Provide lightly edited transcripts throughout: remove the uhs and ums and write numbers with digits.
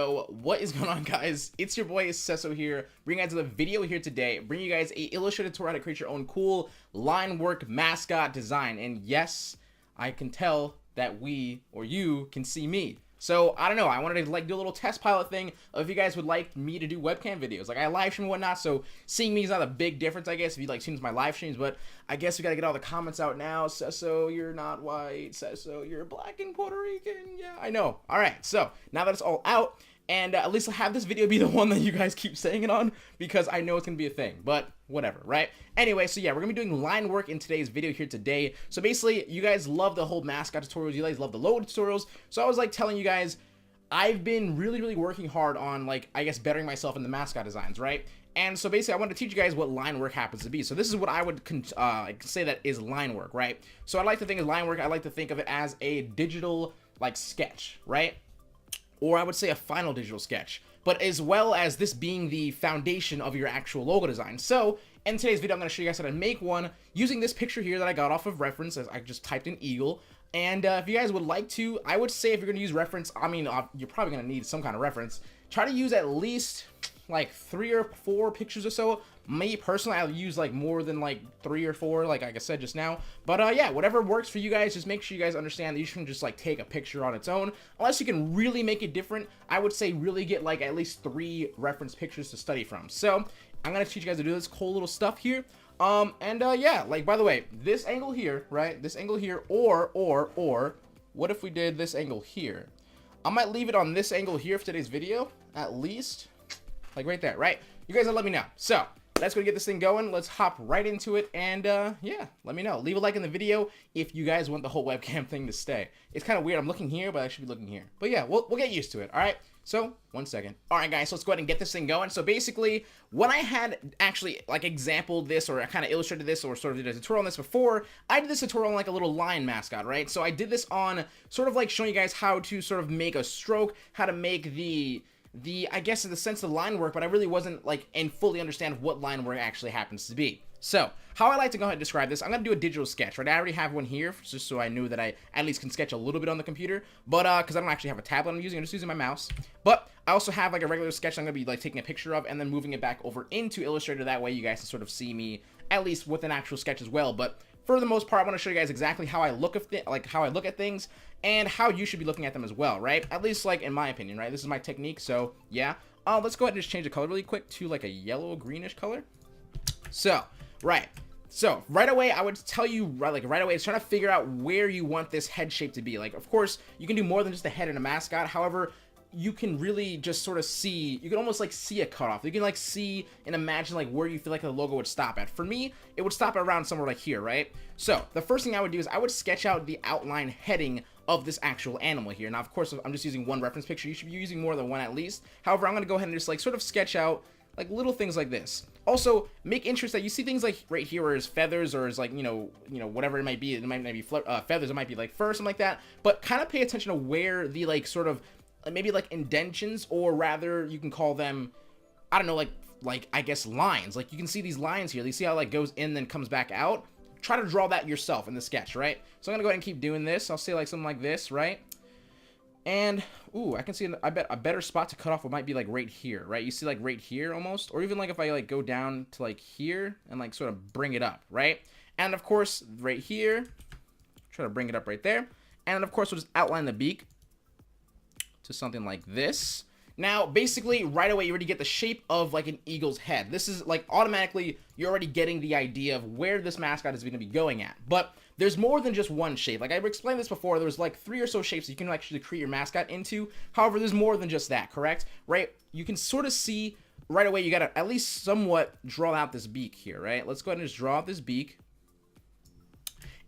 Yo, what is going on, guys? It's your boy Sesso here, bringing you guys to the video here today, bringing you guys a Illustrator tutorial how to create your own cool line work mascot design. And yes, I can tell that we, or you, can see me. So, I don't know, I wanted to do a little test pilot thing of if you guys would like me to do webcam videos. I live stream and whatnot, so seeing me is not a big difference, I guess, if you seen my live streams, but I guess we gotta get all the comments out now. Sesso, you're not white. Sesso, you're black and Puerto Rican. Yeah, I know. Alright, so, now that it's all out, and at least I'll have this video be the one that you guys keep saying it on, because I know it's gonna be a thing, but whatever, right? Anyway, so yeah, we're gonna be doing line work in today's video here today. So basically, you guys love the whole mascot tutorials, you guys love the logo tutorials, so I was telling you guys, I've been really working hard on, I guess, bettering myself in the mascot designs, right? And so basically, I wanted to teach you guys what line work happens to be. So this is what I would say that is line work, right? So I like to think of line work, I like to think of it as a digital, sketch, right? Or I would say a final digital sketch, but as well as this being the foundation of your actual logo design. So in today's video, I'm going to show you guys how to make one using this picture here that I got off of reference, as I just typed in eagle. And if you guys would like to, I would say if you're going to use reference, I mean, you're probably going to need some kind of reference. Try to use at least 3 or 4 pictures or so. Me personally, I'll use more than 3 or 4, like I said just now. But yeah, whatever works for you guys, just make sure you guys understand that you shouldn't just take a picture on its own. Unless you can really make it different, I would say really get at least 3 reference pictures to study from. So I'm gonna teach you guys to do this cool little stuff here. Yeah, by the way, this angle here, right? This angle here, or what if we did this angle here? I might leave it on this angle here for today's video, at least, right there, right? You guys will let me know. So let's go get this thing going. Let's hop right into it, and yeah, let me know. Leave a like in the video if you guys want the whole webcam thing to stay. It's kind of weird. I'm looking here, but I should be looking here. But yeah, we'll get used to it. All right. So 1 second. All right, guys. So let's go ahead and get this thing going. So basically, when I had actually exampled this, or I kind of illustrated this, or sort of did a tutorial on this before, I did this tutorial on a little line mascot, right? So I did this on sort of showing you guys how to sort of make a stroke, how to make the I guess in the sense of line work, but I really wasn't and fully understand what line work actually happens to be. So how I like to go ahead and describe this, I'm going to do a digital sketch, right? I already have one here, just so I knew that I at least can sketch a little bit on the computer, but because I don't actually have a tablet I'm just using my mouse. But I also have a regular sketch I'm going to be taking a picture of and then moving it back over into Illustrator. That way you guys can sort of see me at least with an actual sketch as well. But for the most part, I want to show you guys exactly how I look at how I look at things and how you should be looking at them as well, right? At least in my opinion, right? This is my technique, so yeah. Let's go ahead and just change the color really quick to a yellow greenish color. So, right. So, right away, I would tell you, right away, it's trying to figure out where you want this head shape to be. Of course, you can do more than just a head and a mascot. However, you can really just sort of see, you can almost see a cutoff. You can see and imagine where you feel the logo would stop at. For me, it would stop around somewhere here, right? So the first thing I would do is I would sketch out the outline heading of this actual animal here. Now, of course, I'm just using one reference picture. You should be using more than one at least. However, I'm going to go ahead and just sort of sketch out little things like this. Also, make interest that you see things right here where there's feathers, or is whatever it might be. It might not be feathers, it might be fur, something like that. But kind of pay attention to where the sort of maybe indentions, or rather you can call them, I don't know, I guess lines. You can see these lines here. You see how it goes in then comes back out. Try to draw that yourself in the sketch, right? So I'm gonna go ahead and keep doing this. I'll say something like this, right? And ooh, I can see I bet a better spot to cut off might be right here, right? You see right here almost, or even if I go down to here and sort of bring it up, right? And of course right here, try to bring it up right there. And of course we'll just outline the beak to something like this. Now, basically, right away, you already get the shape of an eagle's head. This is automatically, you're already getting the idea of where this mascot is going to be going at. But there's more than just one shape. I've explained this before, there's 3 or so shapes you can actually create your mascot into. However, there's more than just that, correct? Right? You can sort of see right away, you got to at least somewhat draw out this beak here, right? Let's go ahead and just draw out this beak.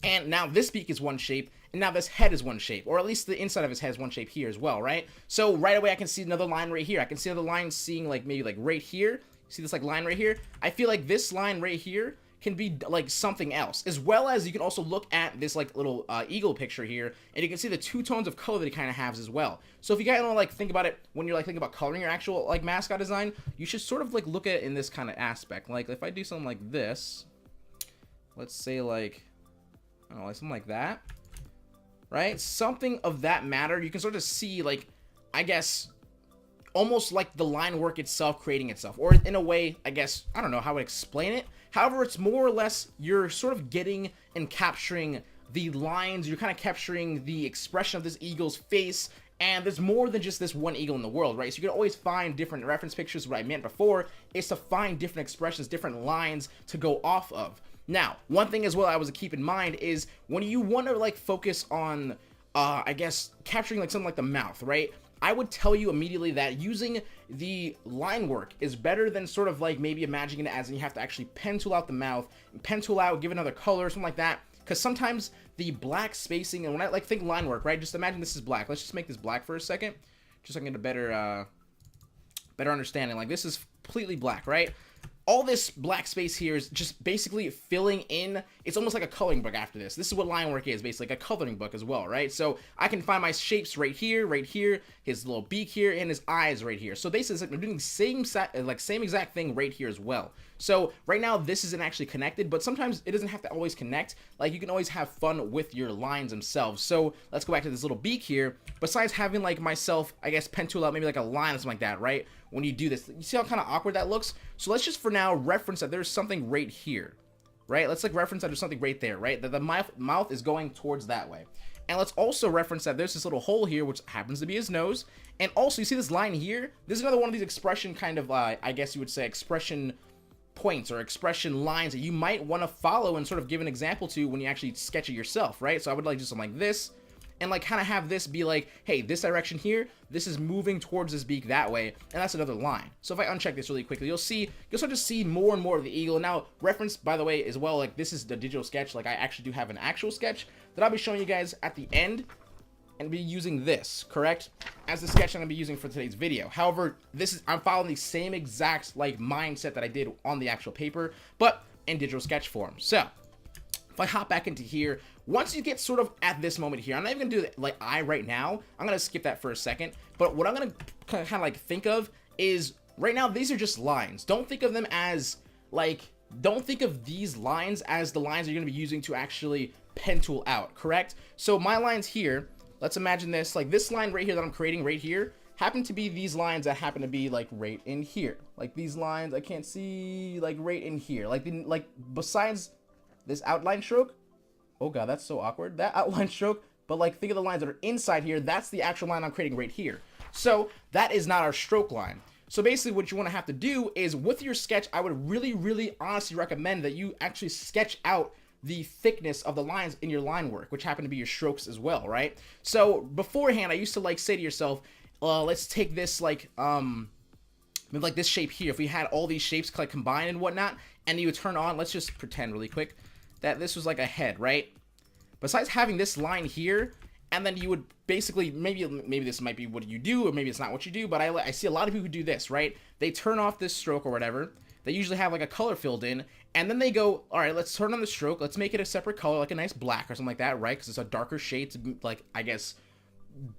And now this beak is one shape, and now this head is one shape, or at least the inside of his head is one shape here as well, right? So right away I can see another line right here. I can see another line seeing maybe right here. See this line right here? I feel this line right here can be something else, as well as you can also look at this little eagle picture here, and you can see the 2 tones of color that it kind of has as well. So if you guys want to think about it when you're thinking about coloring your actual mascot design, you should sort of look at it in this kind of aspect. If I do something like this, let's say I don't know, something like that, right? Something of that matter. You can sort of see, I guess, almost like the line work itself creating itself, or in a way, I guess, I don't know how I would explain it. However, it's more or less you're sort of getting and capturing the lines, you're kind of capturing the expression of this eagle's face, and there's more than just this one eagle in the world, right? So you can always find different reference pictures. What I meant before is to find different expressions, different lines to go off of. Now, one thing as well I was to keep in mind is when you want to like focus on, I guess, capturing like something like the mouth, right? I would tell you immediately that using the line work is better than sort of like maybe imagining it as you have to actually pen tool out the mouth, pen tool out, give another color, something like that. Because sometimes the black spacing, and when I like think line work, right? Just imagine this is black. Let's just make this black for a second, just so I can get a better understanding. Like this is completely black, right? All this black space here is just basically filling in. It's almost like a coloring book after this. This is what line work is, basically like a coloring book as well, right? So I can find my shapes right here, his little beak here, and his eyes right here. So basically, I'm doing the same exact thing right here as well. So right now, this isn't actually connected, but sometimes it doesn't have to always connect. Like you can always have fun with your lines themselves. So let's go back to this little beak here. Besides having like myself, I guess, pen tool out maybe like a line or something like that, right? When you do this, you see how kind of awkward that looks? So let's just for now reference that there's something right here, right? Let's like reference that there's something right there, right? That the mouth is going towards that way. And let's also reference that there's this little hole here, which happens to be his nose. And also, you see this line here? This is another one of these expression kind of, I guess you would say, expression points or expression lines that you might want to follow and sort of give an example to when you actually sketch it yourself, right? So I would like do something like this, and like kind of have this be like, hey, this direction here, this is moving towards this beak that way, and that's another line. So if I uncheck this really quickly, you'll start to see more and more of the eagle. Now, reference, by the way, as well, like this is the digital sketch. Like I actually do have an actual sketch that I'll be showing you guys at the end, and be using this, correct, as the sketch I'm gonna be using for today's video. However, I'm following the same exact like mindset that I did on the actual paper, but in digital sketch form. So if I hop back into here, once you get sort of at this moment here, I'm not even gonna do like eye right now. I'm gonna skip that for a second. But what I'm gonna kind of like think of is right now, these are just lines. Don't think of them as like, don't think of these lines as the lines you're gonna be using to actually pen tool out, correct? So my lines here, let's imagine this, like this line right here that I'm creating right here, happen to be these lines that happen to be like right in here. Like these lines, I can't see, like right in here. Like besides this outline stroke, oh god, that's so awkward. That outline stroke, but like think of the lines that are inside here, that's the actual line I'm creating right here. So that is not our stroke line. So basically what you want to have to do is with your sketch, I would really, really honestly recommend that you actually sketch out the thickness of the lines in your line work, which happen to be your strokes as well, right? So beforehand, I used to like say to yourself, let's take this like this shape here. If we had all these shapes like combined and whatnot, and you would turn on, let's just pretend really quick that this was like a head, right? Besides having this line here, and then you would basically, maybe this might be what you do, or maybe it's not what you do, but I see a lot of people who do this, right? They turn off this stroke or whatever. They usually have like a color filled in, and then they go, all right, let's turn on the stroke. Let's make it a separate color, like a nice black or something like that, right? Because it's a darker shade to, like, I guess,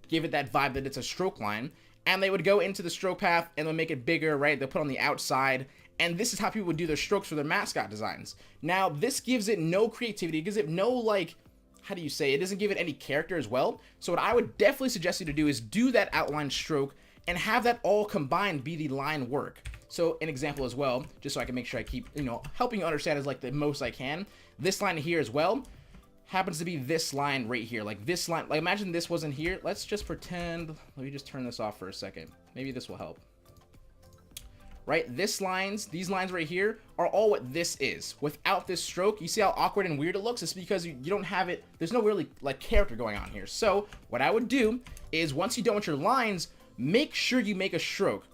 give it that vibe that it's a stroke line. And they would go into the stroke path and they'll make it bigger, right? They'll put on the outside. And this is how people would do their strokes for their mascot designs. Now, this gives it no creativity. It gives it no, like, how do you say? It doesn't give it any character as well. So what I would definitely suggest you to do is do that outline stroke and have that all combined be the line work. So an example as well, just so I can make sure I keep, helping you understand as like the most I can. This line here as well happens to be this line right here. Like this line, like imagine this wasn't here. Let's just pretend, let me just turn this off for a second. Maybe this will help. Right, these lines right here are all what this is. Without this stroke, you see how awkward and weird it looks? It's because you don't have it, there's no really like character going on here. So what I would do is once you're done with your lines, make sure you make a stroke.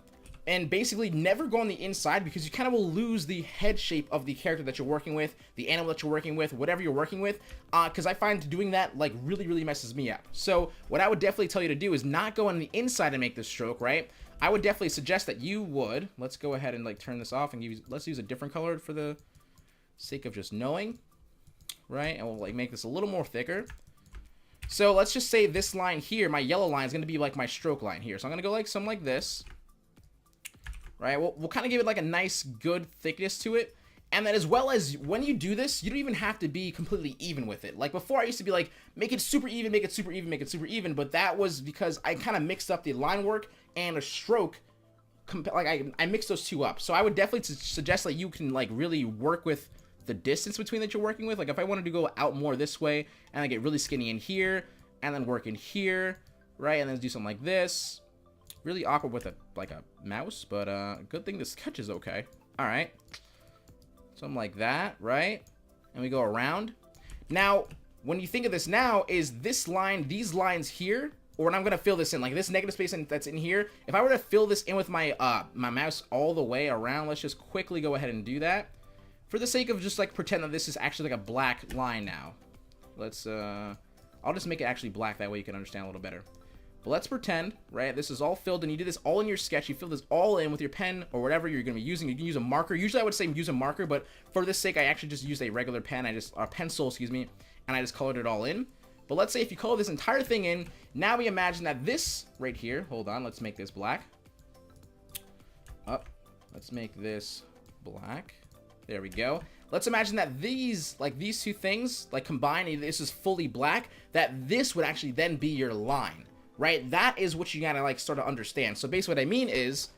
And basically never go on the inside because you kind of will lose the head shape of the character that you're working with, the animal that you're working with, whatever you're working with, because I find doing that like really, really messes me up. So what I would definitely tell you to do is not go on the inside and make this stroke, right? I would definitely suggest that you would, let's go ahead and like turn this off and let's use a different color for the sake of just knowing, right? And we'll like make this a little more thicker. So let's just say this line here, my yellow line is going to be like my stroke line here. So I'm going to go like something like this. Right, we'll kind of give it like a nice, good thickness to it. And then as well as when you do this, you don't even have to be completely even with it. Like before I used to be like, make it super even, make it super even, make it super even. But that was because I kind of mixed up the line work and a stroke I mix those two up. So I would definitely suggest that you can like really work with the distance between that you're working with. Like if I wanted to go out more this way and I get really skinny in here and then work in here, right? And then do something like this. Really awkward with a mouse, but good thing the sketch is okay. All right. Something like that, right? And we go around. Now, when you think of this now, is this line, these lines here, or when I'm gonna fill this in, like this negative space that's in here, if I were to fill this in with my my mouse all the way around, let's just quickly go ahead and do that. For the sake of just like pretend that this is actually like a black line now. Let's, I'll just make it actually black, that way you can understand a little better. But let's pretend, right, this is all filled, and you do this all in your sketch. You fill this all in with your pen or whatever you're going to be using. You can use a marker. Usually I would say use a marker, but for this sake, I actually just used a regular pen. A pencil, excuse me, and I just colored it all in. But let's say if you color this entire thing in, now we imagine that this right here, hold on, let's make this black. Let's make this black. There we go. Let's imagine that these, like these two things, like combined, this is fully black, that this would actually then be your line, right? That is what you gotta like sort of understand. So basically what I mean is,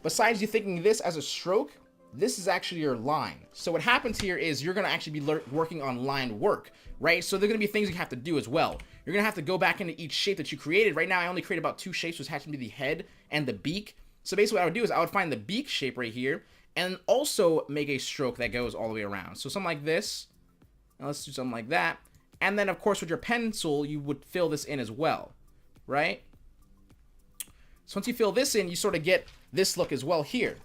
besides you thinking this as a stroke, this is actually your line. So what happens here is you're gonna actually be working on line work, right? So there are gonna be things you have to do as well. You're gonna have to go back into each shape that you created. Right now I only created about 2 shapes, which happen to be the head and the beak. So basically what I would do is I would find the beak shape right here, and also make a stroke that goes all the way around. So something like this. Now let's do something like that. And then, of course, with your pencil, you would fill this in as well, right? So once you fill this in, you sort of get this look as well here.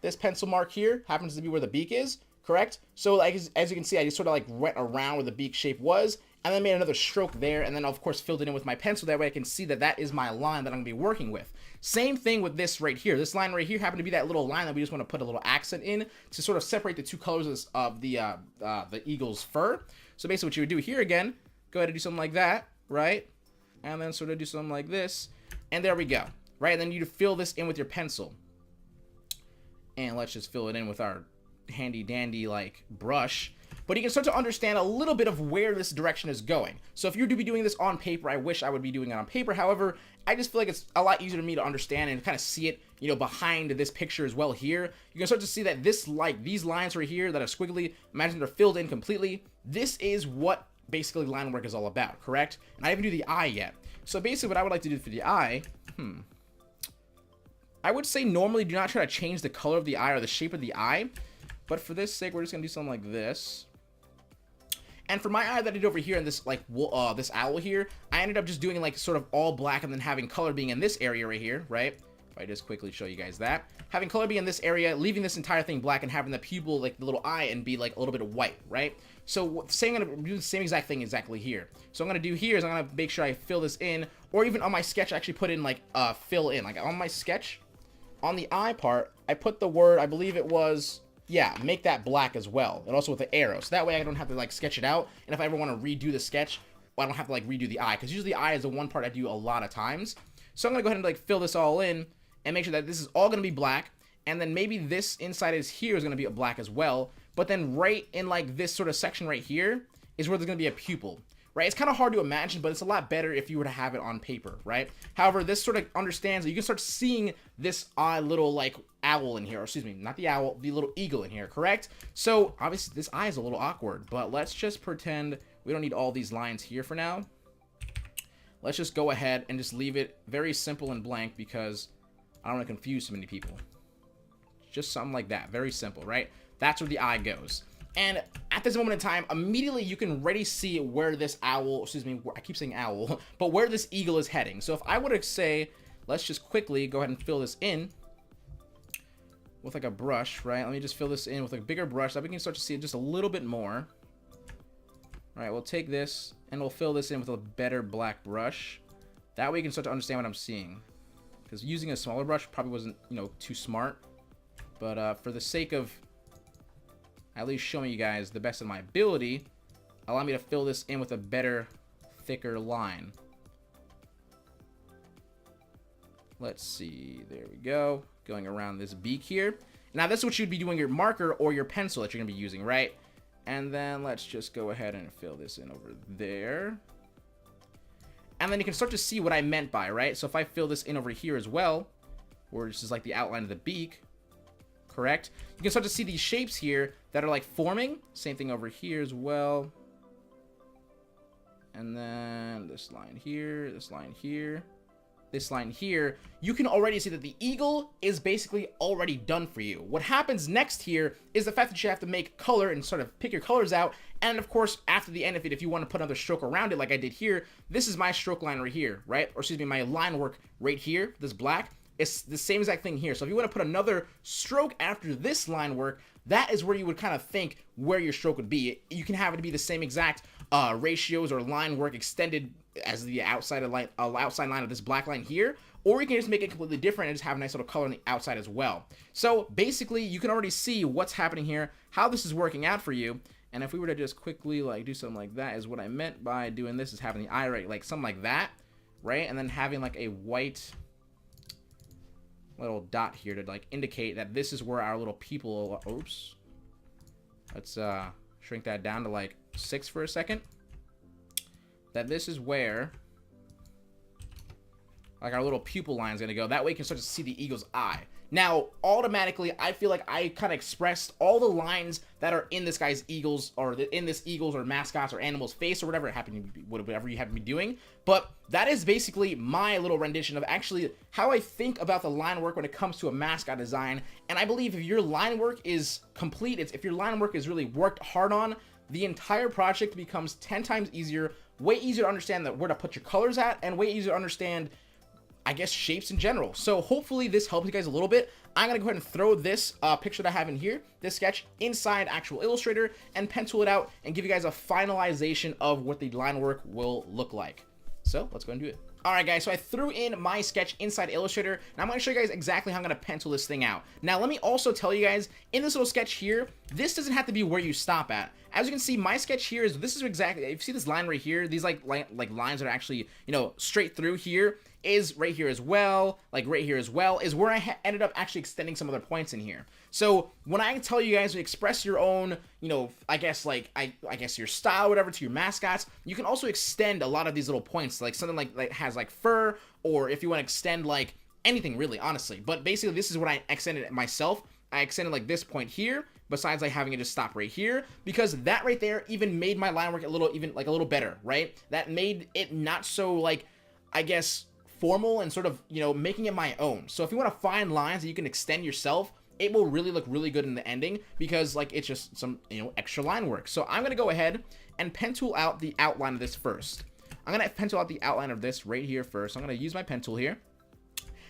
This pencil mark here happens to be where the beak is, correct? So like, as you can see, I just sort of like went around where the beak shape was, and then made another stroke there, and then of course filled it in with my pencil. That way I can see that that is my line that I'm gonna be working with. Same thing with this right here. This line right here happened to be that little line that we just want to put a little accent in to sort of separate the two colors of the eagle's fur. So basically what you would do here again, go ahead and do something like that, right? And then sort of do something like this, and there we go, right? And then you fill this in with your pencil. And let's just fill it in with our handy dandy like brush. But you can start to understand a little bit of where this direction is going. So if you're to be doing this on paper, I wish I would be doing it on paper. However, I just feel like it's a lot easier to me to understand and kind of see it, you know, behind this picture as well here. You can start to see that this, like, these lines right here that are squiggly, imagine they're filled in completely. This is what basically line work is all about, correct? And I haven't do the eye yet. So basically what I would like to do for the eye, I would say normally do not try to change the color of the eye or the shape of the eye. But for this sake, we're just going to do something like this. And for my eye that I did over here in this, like, this owl here, I ended up just doing, like, sort of all black and then having color being in this area right here, right? If I just quickly show you guys that. Having color be in this area, leaving this entire thing black and having the pupil, like, the little eye, and be, like, a little bit of white, right? So, I'm going to do the same exact thing exactly here. So, what I'm going to do here is I'm going to make sure I fill this in, or even on my sketch, I actually put in, like, fill in. Like, on my sketch, on the eye part, I put the word, I believe it was... yeah, make that black as well, and also with the arrow. So that way I don't have to, like, sketch it out, and if I ever want to redo the sketch, I don't have to, like, redo the eye, because usually the eye is the one part I do a lot of times. So I'm going to go ahead and, like, fill this all in, and make sure that this is all going to be black, and then maybe this inside is here is going to be black as well, but then right in, like, this sort of section right here is where there's going to be a pupil. Right, it's kind of hard to imagine, but it's a lot better if you were to have it on paper, right? However, this sort of understands that you can start seeing this odd little, like, owl in here, or excuse me, not the owl, the little eagle in here, correct? So, obviously, this eye is a little awkward, but let's just pretend we don't need all these lines here for now. Let's just go ahead and just leave it very simple and blank because I don't want to confuse so many people. Just something like that, very simple, right? That's where the eye goes. And at this moment in time, immediately you can already see where this owl, excuse me, I keep saying owl, but where this eagle is heading. So if I were to say, let's just quickly go ahead and fill this in with like a brush, right? Let me just fill this in with a bigger brush so that we can start to see it just a little bit more. All right, we'll take this and we'll fill this in with a better black brush. That way you can start to understand what I'm seeing. Because using a smaller brush probably wasn't, you know, too smart. But for the sake of at least showing you guys the best of my ability, allow me to fill this in with a better, thicker line. Let's see, there we go. Going around this beak here. Now this is what you'd be doing your marker or your pencil that you're gonna be using, right? And then let's just go ahead and fill this in over there. And then you can start to see what I meant by, right? So if I fill this in over here as well, where this is like the outline of the beak, correct? You can start to see these shapes here that are like forming. Same thing over here as well. And then this line here, this line here, this line here. You can already see that the eagle is basically already done for you. What happens next here is the fact that you have to make color and sort of pick your colors out. And of course, after the end of it, if you want to put another stroke around it like I did here, this is my stroke line right here, right? Or excuse me, my line work right here, this black. It's the same exact thing here. So if you want to put another stroke after this line work, that is where you would kind of think where your stroke would be. You can have it be the same exact ratios or line work extended as the outside line of this black line here, or you can just make it completely different and just have a nice little color on the outside as well. So basically, you can already see what's happening here, how this is working out for you. And if we were to just quickly like do something like that, is what I meant by doing this, is having the eye right, like something like that, right? And then having like a white little dot here to like indicate that this is where our little people, oops, let's shrink that down to like 6 for a second, that this is where like our little pupil line is going to go. That way you can start to see the eagle's eye. Now, automatically, I feel like I kind of expressed all the lines that are in this guy's eagles, or in this eagles or mascots or animal's face or whatever it happened to be, whatever you happen to be doing. But that is basically my little rendition of actually how I think about the line work when it comes to a mascot design. And I believe if your line work is complete, if your line work is really worked hard on, the entire project becomes 10 times easier, way easier to understand where to put your colors at, and way easier to understand, I guess, shapes in general. So hopefully this helps you guys a little bit. I'm going to go ahead and throw this picture that I have in here, this sketch, inside actual Illustrator and pencil it out and give you guys a finalization of what the line work will look like. So let's go and do it. Alright guys, so I threw in my sketch inside Illustrator, and I'm going to show you guys exactly how I'm going to pencil this thing out. Now let me also tell you guys, in this little sketch here, this doesn't have to be where you stop at. As you can see, my sketch here is, this is exactly, if you see this line right here, these like lines that are actually, you know, straight through here, is right here as well, like right here as well, is where I ended up actually extending some other points in here. So when I tell you guys to express your own, you know, I guess like, I guess your style, whatever, to your mascots, you can also extend a lot of these little points, like something like has like fur, or if you want to extend like anything really, honestly. But basically this is what I extended it myself. I extended like this point here, besides like having it just stop right here, because that right there even made my line work a little better, right? That made it not so like, I guess, formal and sort of, you know, making it my own. So if you want to find lines that you can extend yourself, it will really look really good in the ending, because like it's just some, you know, extra line work. So I'm going to go ahead and pen tool out the outline of this first. I'm going to pen tool out the outline of this right here first. I'm going to use my pen tool here.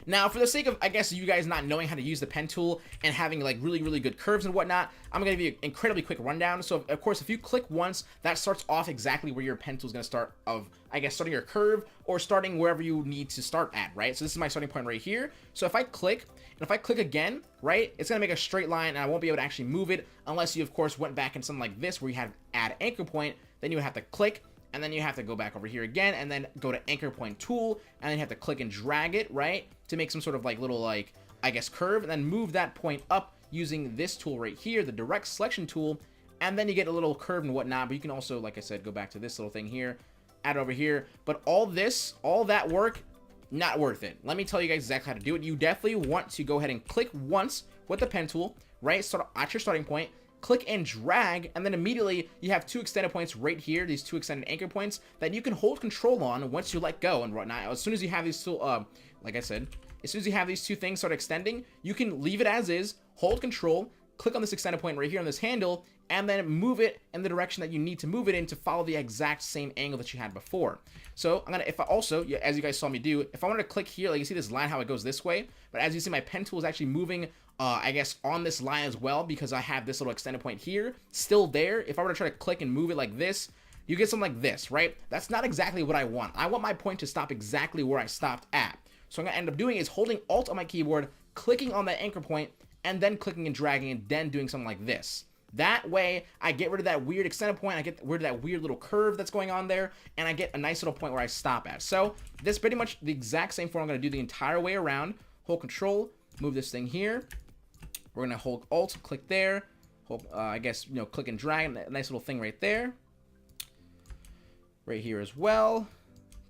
Now, for the sake of, I guess, you guys not knowing how to use the pen tool and having like really good curves and whatnot, I'm going to give you an incredibly quick rundown. So, of course, if you click once, that starts off exactly where your pen tool is going to start, of, I guess, starting your curve or starting wherever you need to start at, right? So this is my starting point right here. So if I click, and if I click again, right, it's going to make a straight line, and I won't be able to actually move it unless you, of course, went back in something like this where you had add anchor point. Then you would have to click, and then you have to go back over here again, and then go to anchor point tool, and then you have to click and drag it, right, to make some sort of like little, like, I guess, curve, and then move that point up using this tool right here, the direct selection tool, and then you get a little curve and whatnot. But you can also, like I said, go back to this little thing here, add it over here. But all that work, not worth it. Let me tell you guys exactly how to do it. You definitely want to go ahead and click once with the pen tool, right, start at your starting point, click and drag, and then immediately you have two extended points right here, these two extended anchor points that you can hold control on once you let go and whatnot. As soon as you have these two, like I said, as soon as you have these two things start extending, you can leave it as is, hold control, click on this extended point right here on this handle, and then move it in the direction that you need to move it in to follow the exact same angle that you had before. So I'm gonna, if I also, as you guys saw me do, if I wanted to click here, like you see this line how it goes this way, but as you see my pen tool is actually moving, I guess, on this line as well, because I have this little extended point here still there. If I were to try to click and move it like this, you get something like this, right? That's not exactly what I want. I want my point to stop exactly where I stopped at. So I'm gonna end up doing is holding Alt on my keyboard, clicking on that anchor point, and then clicking and dragging, and then doing something like this. That way, I get rid of that weird extended point, I get rid of that weird little curve that's going on there, and I get a nice little point where I stop at. So this is pretty much the exact same form I'm going to do the entire way around. Hold Control, move this thing here. We're going to hold Alt, click there. Hold, I guess, you know, click and drag, a nice little thing right there. Right here as well.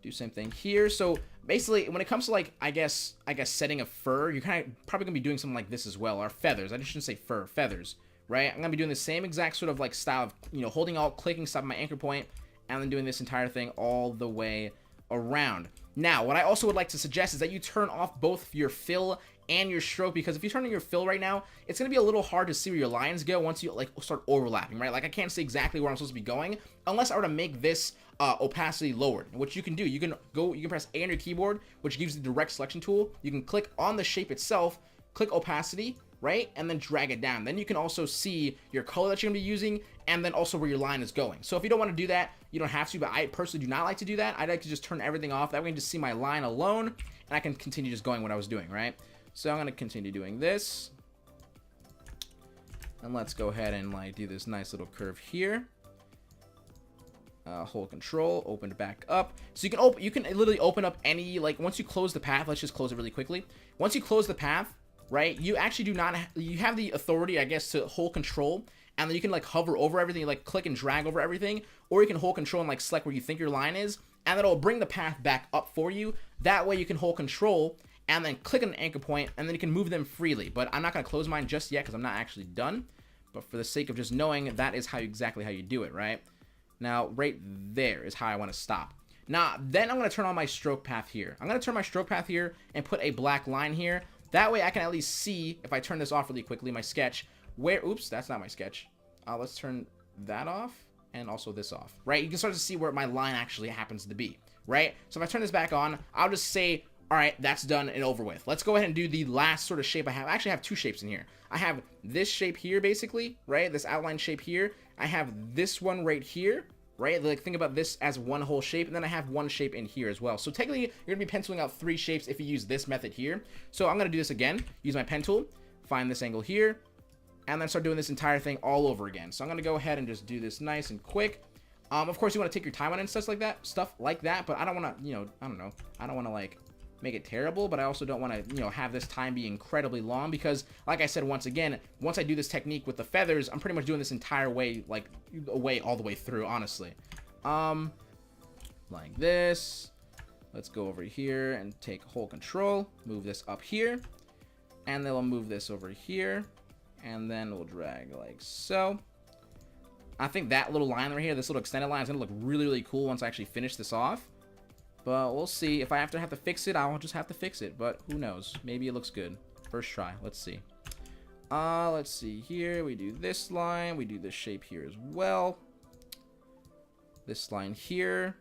Do same thing here. So basically, when it comes to like, I guess setting a fur, you're kind of probably gonna be doing something like this as well, or feathers. I just shouldn't say fur, feathers, right? I'm gonna be doing the same exact sort of like style of, you know, holding alt, clicking, stopping my anchor point, and then doing this entire thing all the way around. Now, what I also would like to suggest is that you turn off both your fill and your stroke, because if you turn on your fill right now, it's going to be a little hard to see where your lines go once you like start overlapping, right? Like I can't see exactly where I'm supposed to be going unless I were to make this opacity lowered, which you can do. You can press A on your keyboard, which gives you the direct selection tool. You can click on the shape itself, click opacity, right? And then drag it down. Then you can also see your color that you're gonna be using, and then also where your line is going. So if you don't want to do that, you don't have to, but I personally do not like to do that. I'd like to just turn everything off. That way I can just see my line alone, and I can continue just going what I was doing, right? So I'm gonna continue doing this. And let's go ahead and like do this nice little curve here. Hold control, open it back up. So you can literally open up any, like once you close the path, let's just close it really quickly. Once you close the path, right, you actually do not, you have the authority, I guess, to hold control, and then you can like hover over everything, like click and drag over everything, or you can hold control and like select where you think your line is, and it'll bring the path back up for you. That way you can hold control and then click on an anchor point, and then you can move them freely. But I'm not gonna close mine just yet because I'm not actually done. But for the sake of just knowing, that is exactly how you do it, right? Now, right there is how I want to stop. Now, then I'm going to turn on my stroke path here. I'm going to turn my stroke path here and put a black line here. That way I can at least see, if I turn this off really quickly, my sketch, where, oops, that's not my sketch. Let's turn that off and also this off, right? You can start to see where my line actually happens to be, right? So if I turn this back on, I'll just say, all right, that's done and over with. Let's go ahead and do the last sort of shape I have. I actually have two shapes in here. I have this shape here, basically, right? This outline shape here. I have this one right here, right? Like, think about this as one whole shape, and then I have one shape in here as well. So technically, you're gonna be penciling out 3 shapes if you use this method here. So I'm gonna do this again. Use my pen tool, find this angle here, and then start doing this entire thing all over again. So I'm gonna go ahead and just do this nice and quick. Of course, you want to take your time on it and stuff like that. But I don't want to, you know, I don't know. I don't want to like make it terrible, but I also don't want to, you know, have this time be incredibly long, because like I said, once again, once I do this technique with the feathers, I'm pretty much doing this entire way, like all the way through, honestly. Like this. Let's go over here and take whole control, move this up here, and then we'll move this over here, and then we'll drag like so. I think that little line right here, this little extended line, is gonna look really, really cool once I actually finish this off. But we'll see. If I have to fix it, I'll just have to fix it. But who knows? Maybe it looks good. First try. Let's see. Let's see here. We do this line. We do this shape here as well. This line here.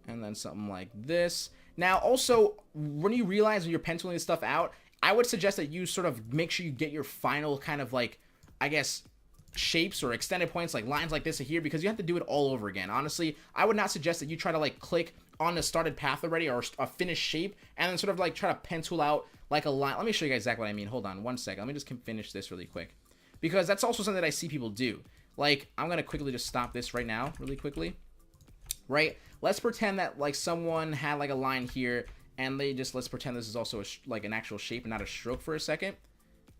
And then something like this. Now, also, when you realize when you're penciling this stuff out, I would suggest that you sort of make sure you get your final kind of like, I guess, shapes or extended points, like lines like this here, because you have to do it all over again. Honestly, I would not suggest that you try to like click on the started path already or a finished shape and then sort of like try to pencil out like a line. Let me show you guys exactly what I mean. Hold on one second. Let me just finish this really quick, because that's also something that I see people do. Like, I'm gonna quickly just stop this right now really quickly, right? Let's pretend that like someone had like a line here, and let's pretend this is also like an actual shape and not a stroke for a second.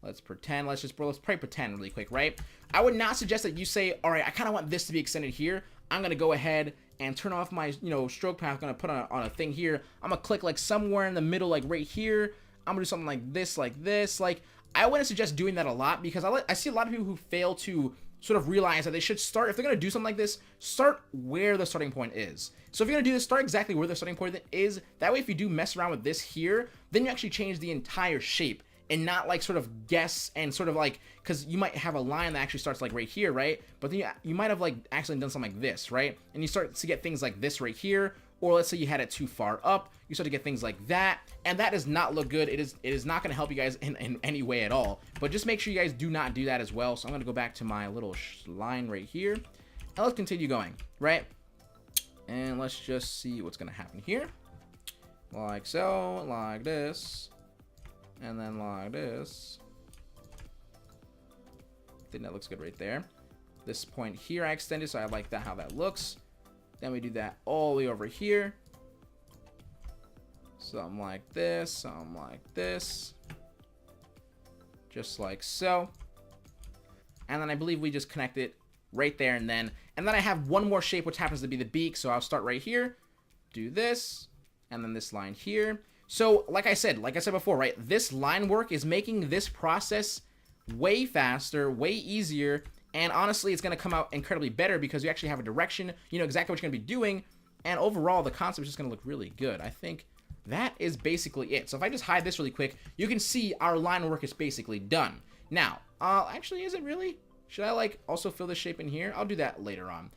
Let's pretend, let's probably pretend really quick, right? I would not suggest that you say, all right, I kind of want this to be extended here. I'm going to go ahead and turn off my, you know, stroke path. I'm going to put on a thing here. I'm going to click like somewhere in the middle, like right here. I'm going to do something like this, like this. Like, I wouldn't suggest doing that a lot, because I see a lot of people who fail to sort of realize that they should start, if they're going to do something like this, start where the starting point is. So if you're going to do this, start exactly where the starting point is. That way, if you do mess around with this here, then you actually change the entire shape, and not like sort of guess and sort of like, because you might have a line that actually starts like right here, right? But then you might have like actually done something like this, right? And you start to get things like this right here, or let's say you had it too far up, you start to get things like that, and that does not look good. It is not going to help you guys in any way at all. But just make sure you guys do not do that as well. So I'm going to go back to my little line right here, and let's continue going, right? And let's just see what's going to happen here. Like so, like this. And then like this. I think that looks good right there. This point here I extended, so I like that, how that looks. Then we do that all the way over here. Something like this, something like this. Just like so. And then I believe we just connect it right there, and then I have one more shape, which happens to be the beak. So I'll start right here, do this, and then this line here. So like I said before, right, this line work is making this process way faster, way easier, and honestly, it's going to come out incredibly better because you actually have a direction, you know exactly what you're going to be doing, and overall, the concept is just going to look really good. I think that is basically it. So if I just hide this really quick, you can see our line work is basically done. Now, actually, is it really? Should I like also fill this shape in here? I'll do that later on.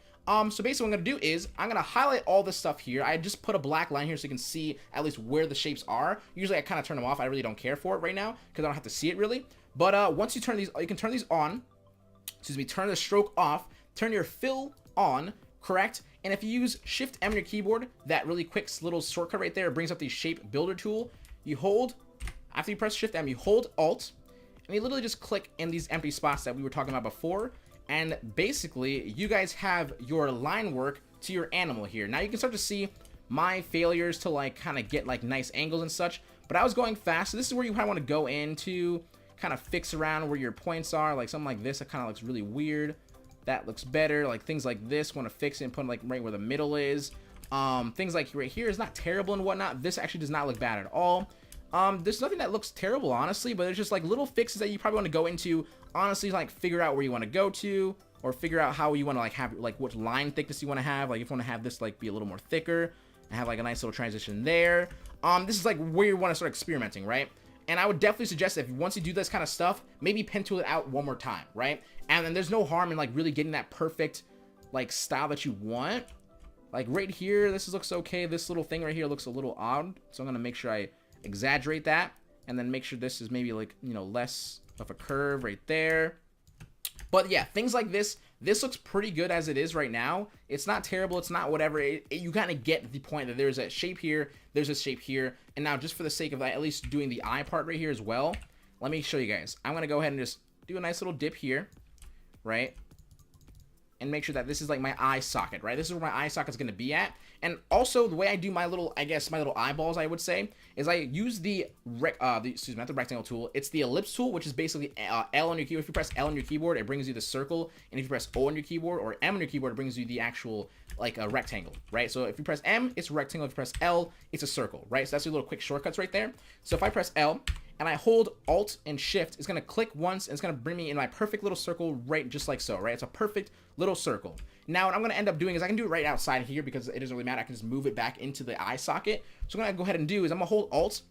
So basically what I'm going to do is I'm going to highlight all this stuff here. I just put a black line here so you can see at least where the shapes are. Usually I kind of turn them off. I really don't care for it right now because I don't have to see it really. But once you turn these, you can turn these on. Excuse me, turn the stroke off, turn your fill on, correct? And if you use Shift M on your keyboard, that really quick little shortcut right there brings up the shape builder tool. You hold, after you press Shift M, you hold Alt, and you literally just click in these empty spots that we were talking about before. And basically, you guys have your line work to your animal here. Now you can start to see my failures to like kind of get like nice angles and such, but I was going fast. So this is where you kind of want to go into, kind of fix around where your points are, like something like this. That kind of looks really weird. That looks better. Like things like this, want to fix it and put like right where the middle is. Things like right here is not terrible and whatnot. This actually does not look bad at all. There's nothing that looks terrible, honestly, but it's just like little fixes that you probably want to go into, honestly, like figure out where you want to go to, or figure out how you want to like have like what line thickness you want to have. Like if you want to have this like be a little more thicker and have like a nice little transition there. This is like where you want to start experimenting, right? And I would definitely suggest that if once you do this kind of stuff, maybe pen tool it out one more time, right? And then there's no harm in like really getting that perfect like style that you want. Like right here, this looks okay. This little thing right here looks a little odd. So I'm going to make sure I exaggerate that. And then make sure this is maybe like, you know, less of a curve right there. But yeah, things like this looks pretty good as it is right now. It's not terrible. It's not whatever. You kind of get the point that there's a shape here. There's a shape here. And now just for the sake of at least doing the eye part right here as well, let me show you guys. I'm going to go ahead and just do a nice little dip here, right? And make sure that this is like my eye socket, right? This is where my eye socket is going to be at. And also the way I do my little, I guess my little eyeballs, I would say, is I use the excuse me, not the rectangle tool. It's the ellipse tool, which is basically L on your keyboard. If you press L on your keyboard, it brings you the circle. And if you press O on your keyboard or M on your keyboard, it brings you the actual like a rectangle, right? So if you press M, it's a rectangle. If you press L, it's a circle, right? So that's your little quick shortcuts right there. So if I press L and I hold Alt and Shift, it's going to click once and it's going to bring me in my perfect little circle right just like so, right? It's a perfect little circle. Now what I'm going to end up doing is I can do it right outside here because it doesn't really matter. I can just move it back into the eye socket. So what I'm going to go ahead and do is I'm going to hold Alt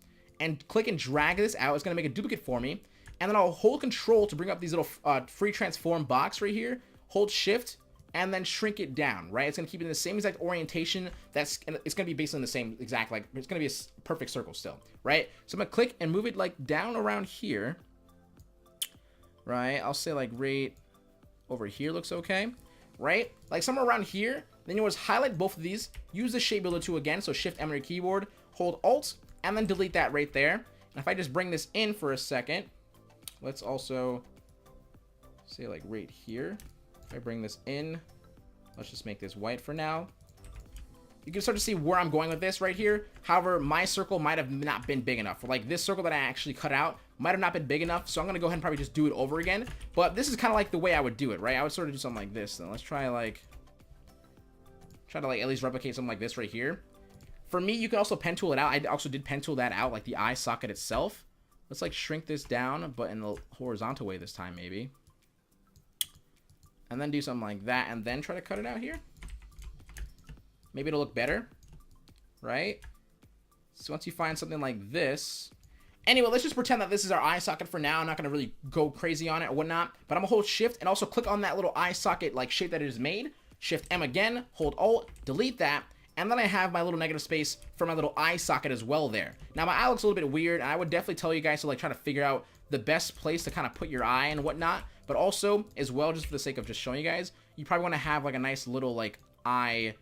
and click and drag this out. It's going to make a duplicate for me. And then I'll hold Control to bring up these little free transform box right here. Hold Shift and then shrink it down, right? It's going to keep it in the same exact orientation. It's going to be basically in the same exact, like, it's going to be a perfect circle still, right? So I'm going to click and move it, like, down around here, right? I'll say, like, right over here looks okay, right? Like, somewhere around here. Then you want to highlight both of these. Use the Shape Builder tool again, so Shift M on your keyboard. Hold Alt, and then delete that right there. And if I just bring this in for a second, let's also say, like, right here. If I bring this in, let's just make this white for now. You can start to see where I'm going with this right here. However, my circle might have not been big enough. Like this circle that I actually cut out might have not been big enough. So I'm going to go ahead and probably just do it over again. But this is kind of like the way I would do it, right? I would sort of do something like this. Then let's try to like at least replicate something like this right here. For me, you can also pen tool it out. I also did pen tool that out, like the eye socket itself. Let's like shrink this down, but in the horizontal way this time maybe. And then do something like that, and then try to cut it out here. Maybe it'll look better, right? So once you find something like this... Anyway, let's just pretend that this is our eye socket for now. I'm not going to really go crazy on it or whatnot. But I'm going to hold Shift and also click on that little eye socket like shape that it is made. Shift M again, hold Alt, delete that. And then I have my little negative space for my little eye socket as well there. Now, my eye looks a little bit weird. And I would definitely tell you guys to like try to figure out the best place to kind of put your eye and whatnot. But also, as well, just for the sake of just showing you guys, you probably want to have like a nice little like eye,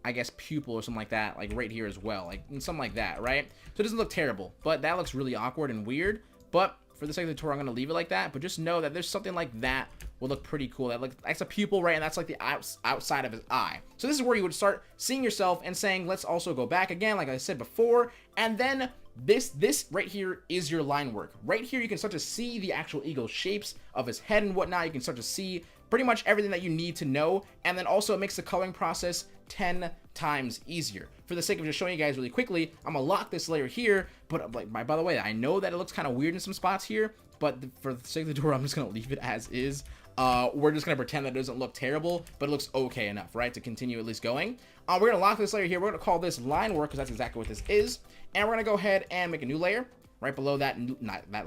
I guess, pupil or something like that, like right here as well, like something like that, right? So it doesn't look terrible, but that looks really awkward and weird. But for the sake of the tutorial, I'm going to leave it like that. But just know that there's something like that will look pretty cool. That's a pupil, right? And that's like the outside of his eye. So this is where you would start seeing yourself and saying, let's also go back again, like I said before. And then this right here is your line work. Right here, you can start to see the actual eagle shapes of his head and whatnot. You can start to see pretty much everything that you need to know. And then also it makes the coloring process 10 times easier. For the sake of just showing you guys really quickly, I'm gonna lock this layer here, but like, by the way, I know that it looks kind of weird in some spots here, but for the sake of the tutorial, I'm just gonna leave it as is. We're just gonna pretend that it doesn't look terrible, but it looks okay enough, right, to continue at least going. We're gonna lock this layer here. We're gonna call this line work, because that's exactly what this is. And we're gonna go ahead and make a new layer right below that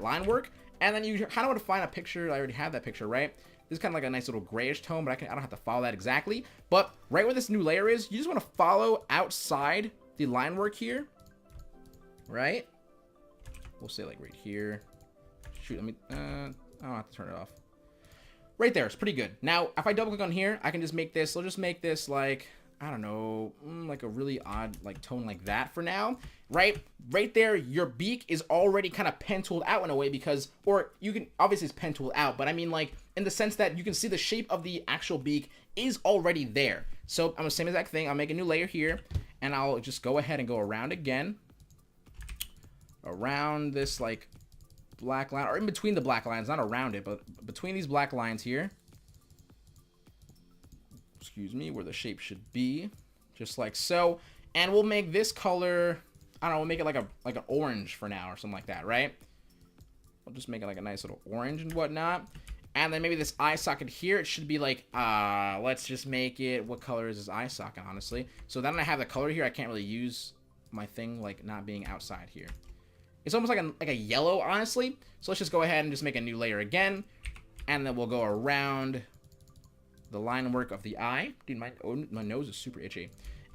line work. And then you kind of want to find a picture. I already have that picture, right? This is kind of like a nice little grayish tone, but I don't have to follow that exactly. But right where this new layer is, you just want to follow outside the line work here, right? We'll say like right here. Shoot, let me, I don't have to turn it off. Right there, it's pretty good. Now, if I double click on here, I can just make this, we'll just make this like, I don't know, like a really odd like tone like that for now, right? Right there, your beak is already kind of pen tooled out in a way because, or you can, obviously it's pen tooled out, but I mean like in the sense that you can see the shape of the actual beak is already there. So I'm the same exact thing. I'll make a new layer here and I'll just go ahead and go around again, around this like black line, or in between the black lines, not around it, but between these black lines here. Excuse me, where the shape should be, just like so. And we'll make this color, I don't know, we'll make it like an orange for now or something like that, right? We'll just make it like a nice little orange and whatnot. And then maybe this eye socket here, it should be like, let's just make it, what color is this eye socket, honestly? So then I have the color here, I can't really use my thing like not being outside here. It's almost like a yellow, honestly. So let's just go ahead and just make a new layer again. And then we'll go around the line work of the eye. Dude, my nose is super itchy.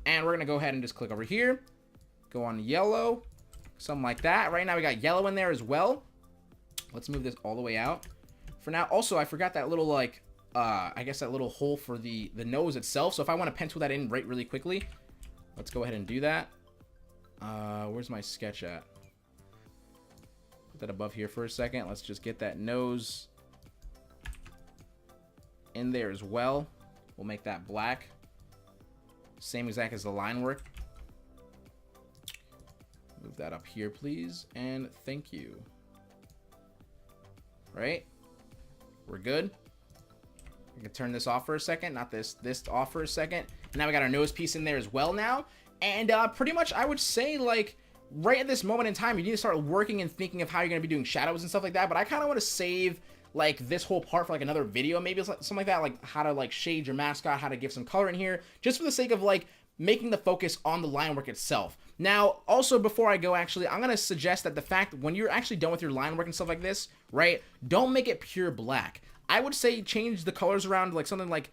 And we're gonna go ahead and just click over here, go on yellow, something like that. Right now we got yellow in there as well. Let's move this all the way out for now. Also, I forgot that little like I guess that little hole for the nose itself. So if I want to pen tool that in right really quickly, let's go ahead and do that. Where's my sketch at? Put that above here for a second. Let's just get that nose in there as well. We'll make that black, same exact as the line work. Move that up here, please, and thank you. Right, we're good. We can turn this off for a second, not this off for a second. Now we got our nose piece in there as well now. And pretty much I would say like right at this moment in time, you need to start working and thinking of how you're going to be doing shadows and stuff like that. But I kind of want to save like this whole part for like another video, maybe it's like something like that, like how to like shade your mascot, how to give some color in here, just for the sake of like making the focus on the line work itself. Now, also before I go, actually, I'm gonna suggest that the fact when you're actually done with your line work and stuff like this, right, don't make it pure black. I would say change the colors around, like something like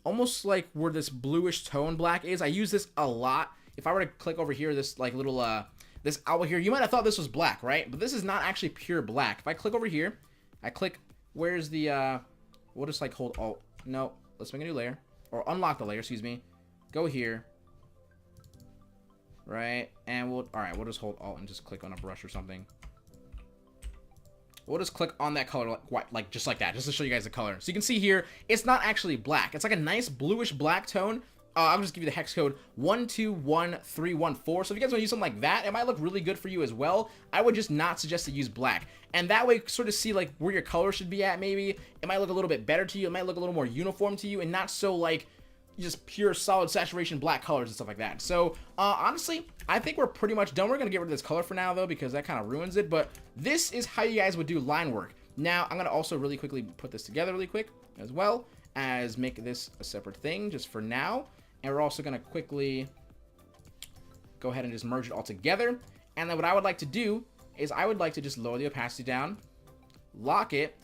almost like where this bluish tone black is. I use this a lot. If I were to click over here, this like little this owl here, you might have thought this was black, right? But this is not actually pure black. If I click over here, I click, where's the we'll just like hold alt, no, let's make a new layer, or unlock the layer, excuse me, go here, right, and we'll, all right, we'll just hold alt and just click on a brush or something. We'll just click on that color like just like that, just to show you guys the color. So you can see here, it's not actually black. It's like a nice bluish black tone. I'll just give you the hex code 121314. So if you guys want to use something like that, it might look really good for you as well. I would just not suggest to use black. And that way, sort of see like where your color should be at maybe. It might look a little bit better to you. It might look a little more uniform to you and not so like just pure solid saturation black colors and stuff like that. So honestly, I think we're pretty much done. We're going to get rid of this color for now though, because that kind of ruins it. But this is how you guys would do line work. Now, I'm going to also really quickly put this together really quick as well as make this a separate thing just for now. And we're also going to quickly go ahead and just merge it all together. And then what I would like to do is I would like to just lower the opacity down, lock it,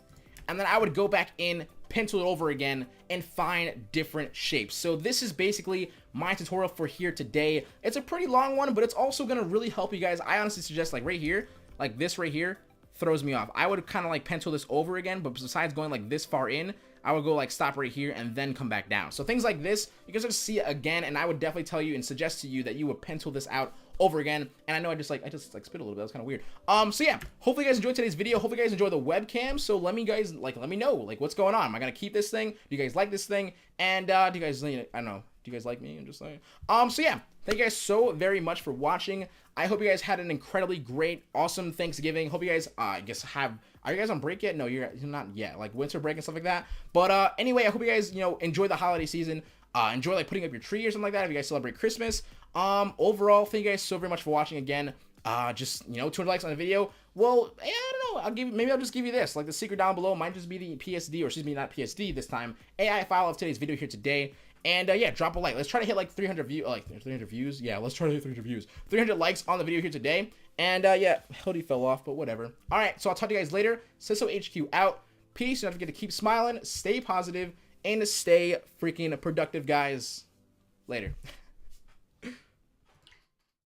and then I would go back in, pencil it over again, and find different shapes. So this is basically my tutorial for here today. It's a pretty long one, but it's also going to really help you guys. I honestly suggest like right here, like this right here, throws me off. I would kind of like pencil this over again, but besides going like this far in, I would go like stop right here and then come back down. So things like this, you can sort of see it again, and I would definitely tell you and suggest to you that you would pencil this out over again. And I know I just spit a little bit. That was kind of weird. So yeah, hopefully you guys enjoyed today's video. Hopefully you guys enjoy the webcam. So let me know like what's going on. Am I gonna keep this thing? Do you guys like this thing? And do you guys, I don't know, Do you guys like me? I'm just saying. So yeah, thank you guys so very much for watching. I hope you guys had an incredibly great, awesome Thanksgiving. Hope you guys, I guess, are you guys on break yet? No, you're not yet, like winter break and stuff like that. But anyway, I hope you guys, enjoy the holiday season. Enjoy like putting up your tree or something like that if you guys celebrate Christmas. Overall, thank you guys so very much for watching again. Just 200 likes on the video. Well, yeah, I don't know. Maybe I'll just give you this. Like the secret down below might just be the PSD, or excuse me, not PSD this time, AI file of today's video here today. And yeah, drop a like. Let's try to hit like 300 views. Like 300 views. Yeah, let's try to hit 300 views. 300 likes on the video here today. And yeah, hoodie fell off, but whatever. All right, so I'll talk to you guys later. Cesso HQ out. Peace. Don't forget to keep smiling, stay positive, and stay freaking productive, guys. Later.